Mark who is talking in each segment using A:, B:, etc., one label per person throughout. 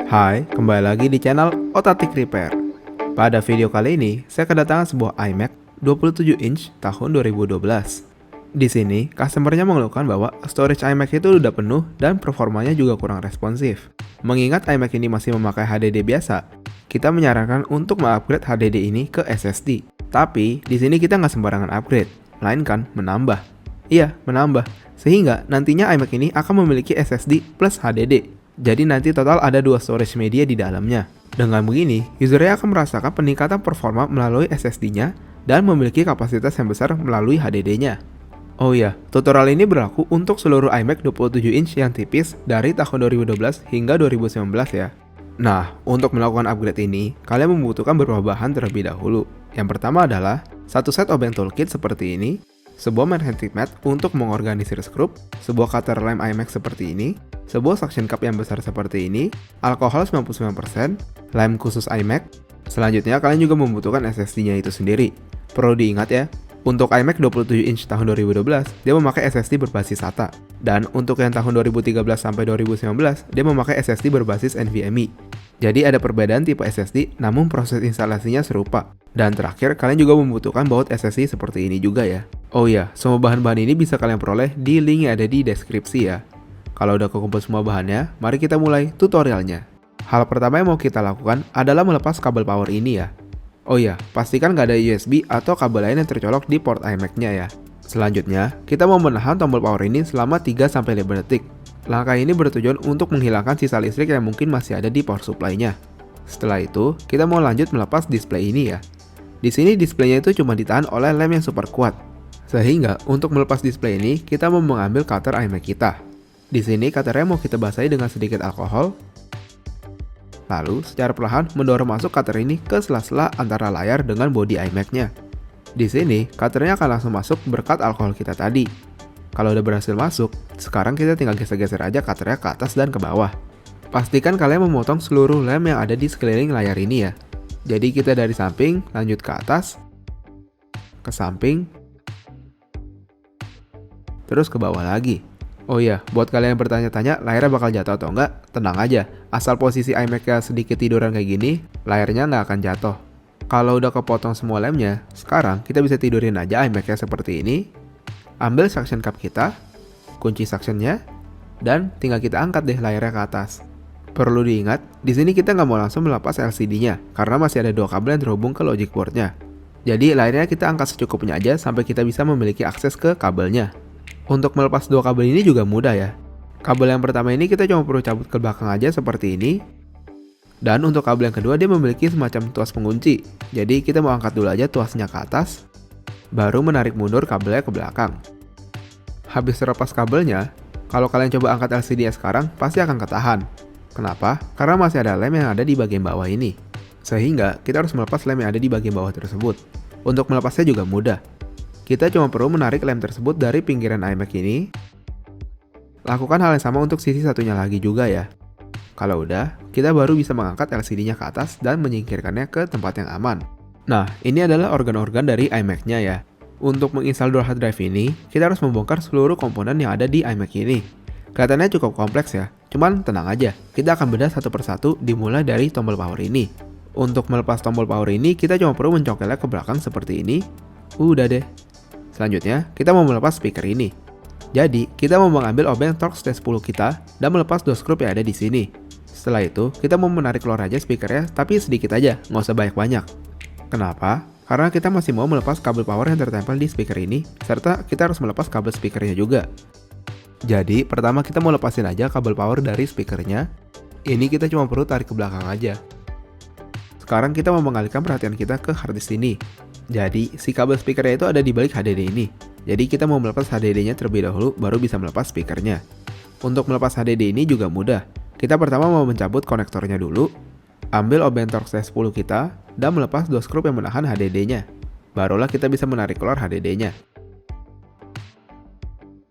A: Hai, kembali lagi di channel Otatik Repair. Pada video kali ini, saya kedatangan sebuah iMac 27 inch tahun 2012. Di sini, customer-nya mengeluhkan bahwa storage iMac itu udah penuh dan performanya juga kurang responsif. Mengingat iMac ini masih memakai HDD biasa, kita menyarankan untuk mengupgrade HDD ini ke SSD. Tapi, di sini kita nggak sembarangan upgrade, melainkan menambah. Iya, menambah. Sehingga nantinya iMac ini akan memiliki SSD plus HDD. Jadi nanti total ada 2 storage media di dalamnya. Dengan begini, usernya akan merasakan peningkatan performa melalui SSD-nya dan memiliki kapasitas yang besar melalui HDD-nya. Oh iya, tutorial ini berlaku untuk seluruh iMac 27 inch yang tipis dari tahun 2012 hingga 2019 ya. Nah, untuk melakukan upgrade ini, kalian membutuhkan beberapa bahan terlebih dahulu. Yang pertama adalah satu set obeng toolkit seperti ini, sebuah magnetic mat untuk mengorganisir skrup, sebuah cutter lem iMac seperti ini, sebuah suction cup yang besar seperti ini, alkohol 99%, lem khusus iMac. Selanjutnya kalian juga membutuhkan SSD-nya itu sendiri. Perlu diingat ya, untuk iMac 27 inch tahun 2012, dia memakai SSD berbasis SATA. Dan untuk yang tahun 2013 sampai 2019, dia memakai SSD berbasis NVMe. Jadi ada perbedaan tipe SSD, namun proses instalasinya serupa. Dan terakhir, kalian juga membutuhkan baut SSD seperti ini juga ya. Oh iya, semua bahan-bahan ini bisa kalian peroleh di link yang ada di deskripsi ya. Kalau udah kekumpul semua bahannya, mari kita mulai tutorialnya. Hal pertama yang mau kita lakukan adalah melepas kabel power ini ya. Oh iya, pastikan nggak ada USB atau kabel lain yang tercolok di port iMac-nya ya. Selanjutnya, kita mau menahan tombol power ini selama 3-5 detik. Langkah ini bertujuan untuk menghilangkan sisa listrik yang mungkin masih ada di power supply-nya. Setelah itu, kita mau lanjut melepas display ini ya. Di sini displaynya itu cuma ditahan oleh lem yang super kuat. Sehingga, untuk melepas display ini, kita mau mengambil cutter iMac kita. Di sini cutternya mau kita basahi dengan sedikit alkohol. Lalu secara perlahan mendorong masuk cutter ini ke sela-sela antara layar dengan bodi iMac-nya. Di sini cutternya akan langsung masuk berkat alkohol kita tadi. Kalau udah berhasil masuk, sekarang kita tinggal geser-geser aja cutternya ke atas dan ke bawah. Pastikan kalian memotong seluruh lem yang ada di sekeliling layar ini ya. Jadi kita dari samping lanjut ke atas, ke samping, terus ke bawah lagi. Oh iya, buat kalian yang bertanya-tanya layarnya bakal jatuh atau enggak, tenang aja. Asal posisi iMac-nya sedikit tiduran kayak gini, layarnya nggak akan jatuh. Kalau udah kepotong semua lemnya, sekarang kita bisa tidurin aja iMac-nya seperti ini. Ambil suction cup kita, kunci suction-nya, dan tinggal kita angkat deh layarnya ke atas. Perlu diingat, di sini kita nggak mau langsung melepas LCD-nya, karena masih ada 2 kabel yang terhubung ke logic board-nya. Jadi layarnya kita angkat secukupnya aja sampai kita bisa memiliki akses ke kabelnya. Untuk melepas 2 kabel ini juga mudah ya. Kabel yang pertama ini kita cuma perlu cabut ke belakang aja seperti ini. Dan untuk kabel yang kedua dia memiliki semacam tuas pengunci. Jadi kita mau angkat dulu aja tuasnya ke atas, baru menarik mundur kabelnya ke belakang. Habis terlepas kabelnya, kalau kalian coba angkat LCD-nya sekarang pasti akan ketahan. Kenapa? Karena masih ada lem yang ada di bagian bawah ini. Sehingga kita harus melepas lem yang ada di bagian bawah tersebut. Untuk melepasnya juga mudah. Kita cuma perlu menarik lem tersebut dari pinggiran iMac ini. Lakukan hal yang sama untuk sisi satunya lagi juga ya. Kalau udah, kita baru bisa mengangkat LCD-nya ke atas dan menyingkirkannya ke tempat yang aman. Nah, ini adalah organ-organ dari iMac-nya ya. Untuk menginstal dual hard drive ini, kita harus membongkar seluruh komponen yang ada di iMac ini. Kelihatannya cukup kompleks ya, cuman tenang aja, kita akan bedah satu persatu dimulai dari tombol power ini. Untuk melepas tombol power ini, kita cuma perlu mencongkelnya ke belakang seperti ini. Udah deh. Selanjutnya, kita mau melepas speaker ini. Jadi, kita mau mengambil obeng Torx T10 kita dan melepas 2 skrup yang ada di sini. Setelah itu, kita mau menarik keluar aja speakernya, tapi sedikit aja, nggak usah banyak-banyak. Kenapa? Karena kita masih mau melepas kabel power yang tertempel di speaker ini, serta kita harus melepas kabel speakernya juga. Jadi, pertama kita mau lepasin aja kabel power dari speakernya. Ini kita cuma perlu tarik ke belakang aja. Sekarang kita mau mengalihkan perhatian kita ke harddisk ini. Jadi, si kabel speakernya itu ada di balik HDD ini. Jadi, kita mau melepas HDD-nya terlebih dahulu, baru bisa melepas speakernya. Untuk melepas HDD ini juga mudah. Kita pertama mau mencabut konektornya dulu, ambil obeng Torx T10 kita, dan melepas 2 skrup yang menahan HDD-nya. Barulah kita bisa menarik keluar HDD-nya.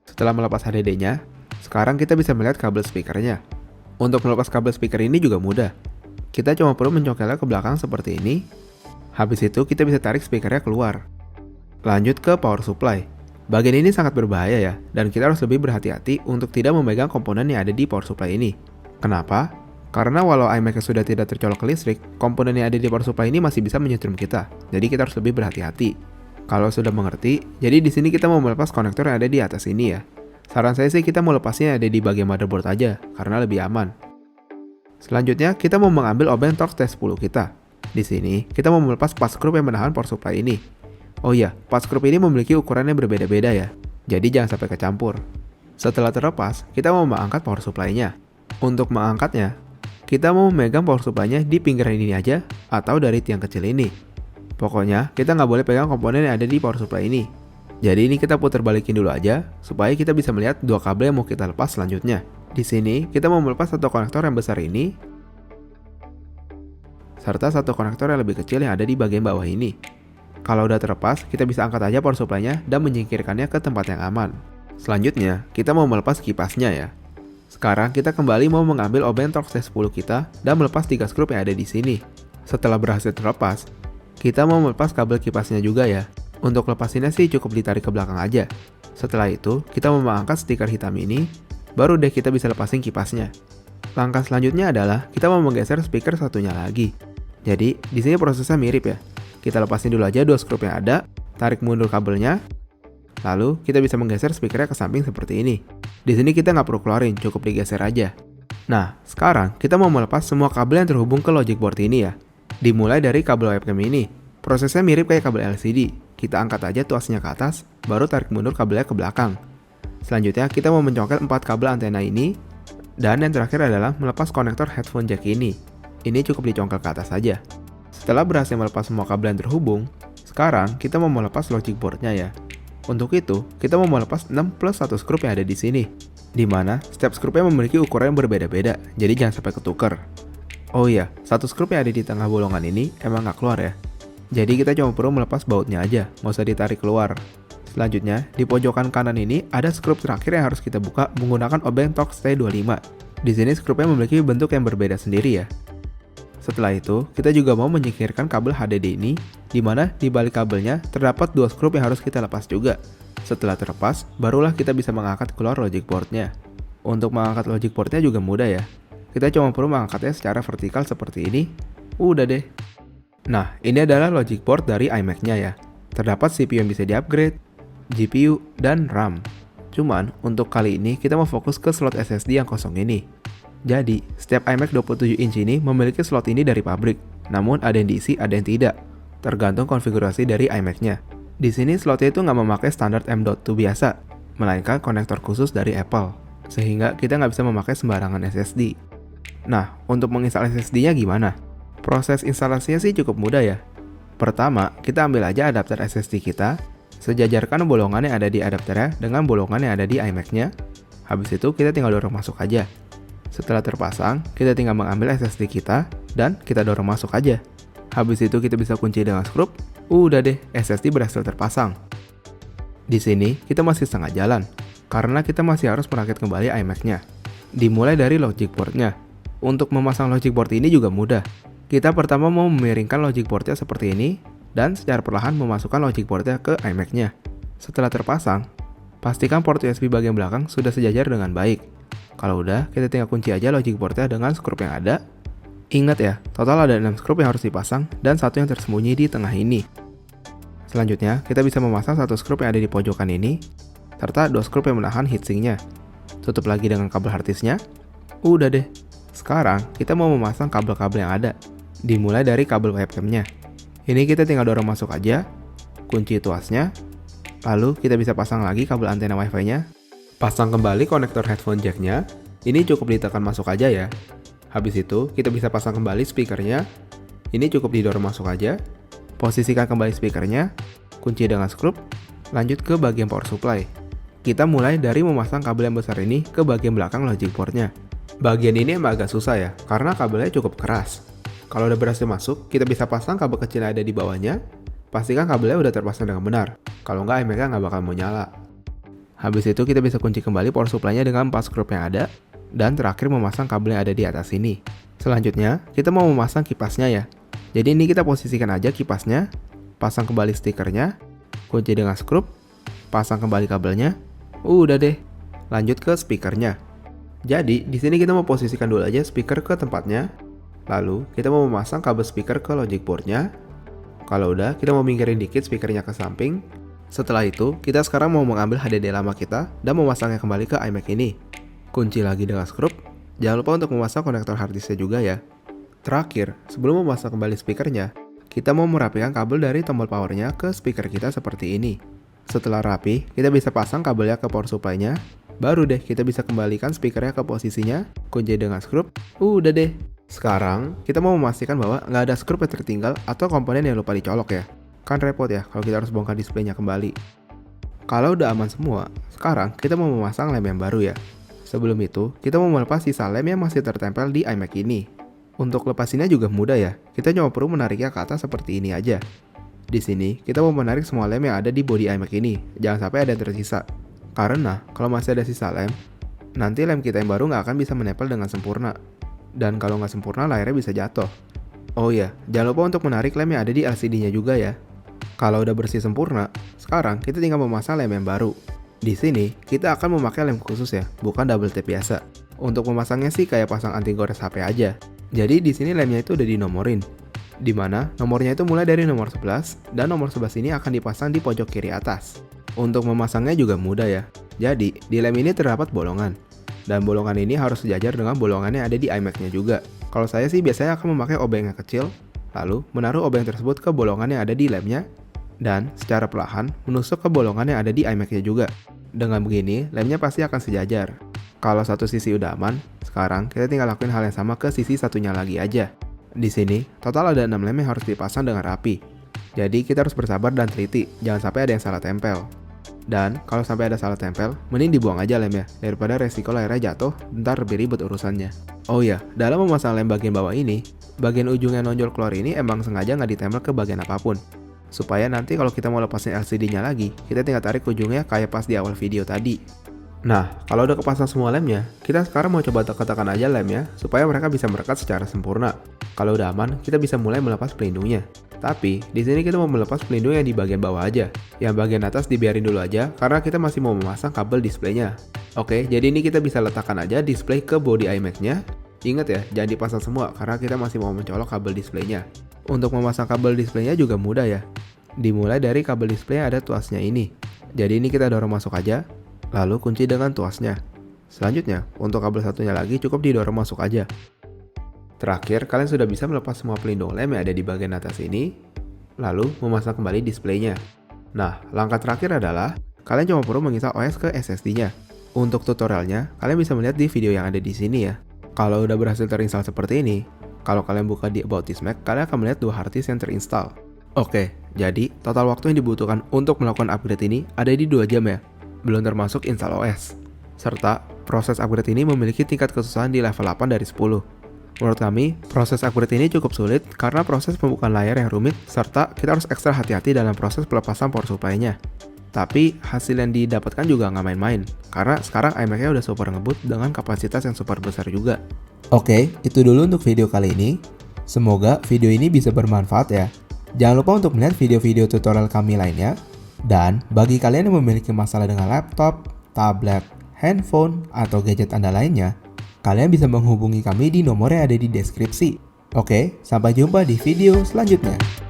A: Setelah melepas HDD-nya, sekarang kita bisa melihat kabel speakernya. Untuk melepas kabel speaker ini juga mudah. Kita cuma perlu mencongkelnya ke belakang seperti ini. Habis itu kita bisa tarik speakernya keluar. Lanjut ke power supply. Bagian ini sangat berbahaya ya, dan kita harus lebih berhati-hati untuk tidak memegang komponen yang ada di power supply ini. Kenapa? Karena walau iMac sudah tidak tercolok ke listrik, komponen yang ada di power supply ini masih bisa menyetrum kita. Jadi kita harus lebih berhati-hati. Kalau sudah mengerti, jadi di sini kita mau melepas konektor yang ada di atas ini ya. Saran saya sih kita mau lepasnya ada di bagian motherboard aja, karena lebih aman. Selanjutnya, kita mau mengambil obeng Torx T10 kita. Di sini, kita mau melepas part skrup yang menahan power supply ini. Oh iya, part skrup ini memiliki ukuran yang berbeda-beda ya. Jadi jangan sampai kecampur. Setelah terlepas, kita mau mengangkat power supply-nya. Untuk mengangkatnya, kita mau memegang power supply-nya di pinggiran ini aja, atau dari tiang kecil ini. Pokoknya, kita nggak boleh pegang komponen yang ada di power supply ini. Jadi ini kita putar balikin dulu aja, supaya kita bisa melihat dua kabel yang mau kita lepas selanjutnya. Di sini, kita mau melepas satu konektor yang besar ini, serta satu konektor yang lebih kecil yang ada di bagian bawah ini. Kalau udah terlepas, kita bisa angkat aja power supply-nya dan menyingkirkannya ke tempat yang aman. Selanjutnya, kita mau melepas kipasnya ya. Sekarang kita kembali mau mengambil obeng Torx T10 kita dan melepas 3 skrup yang ada di sini. Setelah berhasil terlepas, kita mau melepas kabel kipasnya juga ya. Untuk lepasinnya sih cukup ditarik ke belakang aja. Setelah itu, kita mau mengangkat stiker hitam ini, baru deh kita bisa lepasin kipasnya. Langkah selanjutnya adalah kita mau menggeser speaker satunya lagi. Jadi, di sini prosesnya mirip ya. Kita lepasin dulu aja 2 skrup yang ada, tarik mundur kabelnya, lalu kita bisa menggeser speakernya ke samping seperti ini. Di sini kita nggak perlu keluarin, cukup digeser aja. Nah, sekarang kita mau melepas semua kabel yang terhubung ke logic board ini ya. Dimulai dari kabel webcam ini. Prosesnya mirip kayak kabel LCD. Kita angkat aja tuasnya ke atas, baru tarik mundur kabelnya ke belakang. Selanjutnya kita mau mencongkel 4 kabel antena ini, dan yang terakhir adalah melepas konektor headphone jack ini. Ini cukup dicongkel ke atas saja. Setelah berhasil melepas semua kabel yang terhubung, sekarang kita mau melepas logic boardnya ya. Untuk itu, kita mau melepas 6 plus 1 skrup yang ada di sini, di mana setiap skrupnya memiliki ukuran yang berbeda-beda, jadi jangan sampai ketuker. Oh iya, 1 skrup yang ada di tengah bolongan ini emang nggak keluar ya. Jadi kita cuma perlu melepas bautnya aja, nggak usah ditarik keluar. Selanjutnya, di pojokan kanan ini ada skrup terakhir yang harus kita buka menggunakan obeng Torx T25. Di sini skrupnya memiliki bentuk yang berbeda sendiri ya. Setelah itu, kita juga mau menyingkirkan kabel HDD ini, di mana di balik kabelnya terdapat 2 skrup yang harus kita lepas juga. Setelah terlepas, barulah kita bisa mengangkat keluar logic boardnya. Untuk mengangkat logic boardnya juga mudah ya. Kita cuma perlu mengangkatnya secara vertikal seperti ini. Udah deh. Nah, ini adalah logic board dari iMac-nya ya. Terdapat CPU yang bisa di-upgrade, GPU, dan RAM. Cuman, untuk kali ini kita mau fokus ke slot SSD yang kosong ini. Jadi, setiap iMac 27 inch ini memiliki slot ini dari pabrik. Namun, ada yang diisi, ada yang tidak. Tergantung konfigurasi dari iMac-nya. Di sini slotnya itu nggak memakai standar M.2 biasa, melainkan konektor khusus dari Apple. Sehingga kita nggak bisa memakai sembarangan SSD. Nah, untuk menginstal SSD-nya gimana? Proses instalasinya sih cukup mudah ya. Pertama, kita ambil aja adapter SSD kita, sejajarkan bolongan yang ada di adapternya dengan bolongan yang ada di iMac-nya. Habis itu kita tinggal dorong masuk aja. Setelah terpasang, kita tinggal mengambil SSD kita dan kita dorong masuk aja. Habis itu kita bisa kunci dengan skrup. Udah deh, SSD berhasil terpasang. Di sini kita masih setengah jalan, karena kita masih harus merakit kembali iMac-nya. Dimulai dari logic board-nya. Untuk memasang logic board ini juga mudah. Kita pertama mau memiringkan logic boardnya seperti ini, dan secara perlahan memasukkan logic boardnya ke iMac-nya. Setelah terpasang, pastikan port USB bagian belakang sudah sejajar dengan baik. Kalau udah, kita tinggal kunci aja logic boardnya dengan skrup yang ada. Ingat ya, total ada 6 skrup yang harus dipasang, dan satu yang tersembunyi di tengah ini. Selanjutnya, kita bisa memasang satu skrup yang ada di pojokan ini, serta 2 skrup yang menahan heatsinknya. Tutup lagi dengan kabel harddisknya. Udah deh. Sekarang, kita mau memasang kabel-kabel yang ada. Dimulai dari kabel webcamnya. Ini kita tinggal dorong masuk aja, kunci tuasnya, lalu kita bisa pasang lagi kabel antena wifi-nya. Pasang kembali konektor headphone jack-nya, ini cukup ditekan masuk aja ya. Habis itu, kita bisa pasang kembali speakernya, ini cukup didorong masuk aja. Posisikan kembali speakernya, kunci dengan skrup, lanjut ke bagian power supply. Kita mulai dari memasang kabel yang besar ini ke bagian belakang logic board-nya. Bagian ini emang agak susah ya, karena kabelnya cukup keras. Kalau udah berhasil masuk, kita bisa pasang kabel kecil yang ada di bawahnya. Pastikan kabelnya udah terpasang dengan benar. Kalau nggak, iMac-nya nggak bakal mau nyala. Habis itu kita bisa kunci kembali power supply-nya dengan 4 skrup yang ada. Dan terakhir memasang kabel yang ada di atas ini. Selanjutnya, kita mau memasang kipasnya ya. Jadi ini kita posisikan aja kipasnya. Pasang kembali stikernya. Kunci dengan skrup. Pasang kembali kabelnya. Udah deh. Lanjut ke speakernya. Jadi, di sini kita mau posisikan dulu aja speaker ke tempatnya. Lalu, kita mau memasang kabel speaker ke logic board-nya. Kalau udah, kita mau minggirin dikit speakernya ke samping. Setelah itu, kita sekarang mau mengambil HDD lama kita dan memasangnya kembali ke iMac ini. Kunci lagi dengan skrup. Jangan lupa untuk memasang konektor harddisknya juga ya. Terakhir, sebelum memasang kembali speakernya, kita mau merapikan kabel dari tombol powernya ke speaker kita seperti ini. Setelah rapi, kita bisa pasang kabelnya ke power supply-nya. Baru deh kita bisa kembalikan speakernya ke posisinya, kunci dengan skrup. Udah deh. Sekarang, kita mau memastikan bahwa nggak ada skrup yang tertinggal atau komponen yang lupa dicolok ya. Kan repot ya kalau kita harus bongkar displaynya kembali. Kalau udah aman semua, sekarang kita mau memasang lem yang baru ya. Sebelum itu, kita mau melepas sisa lem yang masih tertempel di iMac ini. Untuk lepasinnya juga mudah ya, kita cuma perlu menariknya ke atas seperti ini aja. Di sini, kita mau menarik semua lem yang ada di bodi iMac ini, jangan sampai ada yang tersisa. Karena, kalau masih ada sisa lem, nanti lem kita yang baru nggak akan bisa menempel dengan sempurna. Dan kalau nggak sempurna, layarnya bisa jatuh. Oh iya, jangan lupa untuk menarik lem yang ada di LCD-nya juga ya. Kalau udah bersih sempurna, sekarang kita tinggal memasang lem yang baru. Di sini, kita akan memakai lem khusus ya, bukan double tap biasa. Untuk memasangnya sih kayak pasang anti gores HP aja. Jadi di sini lemnya itu udah dinomorin. Dimana nomornya itu mulai dari nomor 11, dan nomor 11 ini akan dipasang di pojok kiri atas. Untuk memasangnya juga mudah ya. Jadi, di lem ini terdapat bolongan. Dan bolongan ini harus sejajar dengan bolongan yang ada di iMac-nya juga. Kalau saya sih biasanya akan memakai obeng yang kecil, lalu menaruh obeng tersebut ke bolongan yang ada di lemnya, dan secara perlahan menusuk ke bolongan yang ada di iMac-nya juga. Dengan begini, lemnya pasti akan sejajar. Kalau satu sisi udah aman, sekarang kita tinggal lakuin hal yang sama ke sisi satunya lagi aja. Di sini, total ada 6 lem yang harus dipasang dengan rapi. Jadi kita harus bersabar dan teliti, jangan sampai ada yang salah tempel. Dan kalau sampai ada salah tempel, mending dibuang aja lemnya, daripada resiko layarnya jatuh, ntar lebih ribet urusannya. Oh iya, dalam memasang lem bagian bawah ini, bagian ujung yang nonjol keluar ini emang sengaja nggak ditempel ke bagian apapun. Supaya nanti kalau kita mau lepasin LCD-nya lagi, kita tinggal tarik ujungnya kayak pas di awal video tadi. Nah, kalau udah kepasang semua lemnya, kita sekarang mau coba tekan-tekan aja lemnya supaya mereka bisa merekat secara sempurna. Kalau udah aman, kita bisa mulai melepas pelindungnya. Tapi, di sini kita mau melepas pelindung yang di bagian bawah aja. Yang bagian atas dibiarin dulu aja karena kita masih mau memasang kabel displaynya. Oke, jadi ini kita bisa letakkan aja display ke bodi iMac-nya. Ingat ya, jangan dipasang semua karena kita masih mau mencolok kabel displaynya. Untuk memasang kabel displaynya juga mudah ya. Dimulai dari kabel display yang ada tuasnya ini. Jadi ini kita dorong masuk aja, lalu kunci dengan tuasnya. Selanjutnya, untuk kabel satunya lagi cukup didorong masuk aja. Terakhir, kalian sudah bisa melepas semua pelindung lem yang ada di bagian atas ini, lalu memasang kembali displaynya. Nah, langkah terakhir adalah, kalian cuma perlu menginstal OS ke SSD-nya. Untuk tutorialnya, kalian bisa melihat di video yang ada di sini ya. Kalau udah berhasil terinstall seperti ini, kalau kalian buka di About This Mac, kalian akan melihat 2 harddisk yang terinstall. Oke, jadi total waktu yang dibutuhkan untuk melakukan upgrade ini ada di 2 jam ya, belum termasuk install OS. Serta, proses upgrade ini memiliki tingkat kesusahan di level 8 dari 10. Menurut kami, proses upgrade ini cukup sulit karena proses pembukaan layar yang rumit, serta kita harus ekstra hati-hati dalam proses pelepasan power supply-nya. Tapi, hasil yang didapatkan juga nggak main-main, karena sekarang iMac-nya udah super ngebut dengan kapasitas yang super besar juga. Oke, itu dulu untuk video kali ini. Semoga video ini bisa bermanfaat ya. Jangan lupa untuk melihat video-video tutorial kami lainnya. Dan bagi kalian yang memiliki masalah dengan laptop, tablet, handphone, atau gadget Anda lainnya, kalian bisa menghubungi kami di nomor yang ada di deskripsi. Oke, sampai jumpa di video selanjutnya.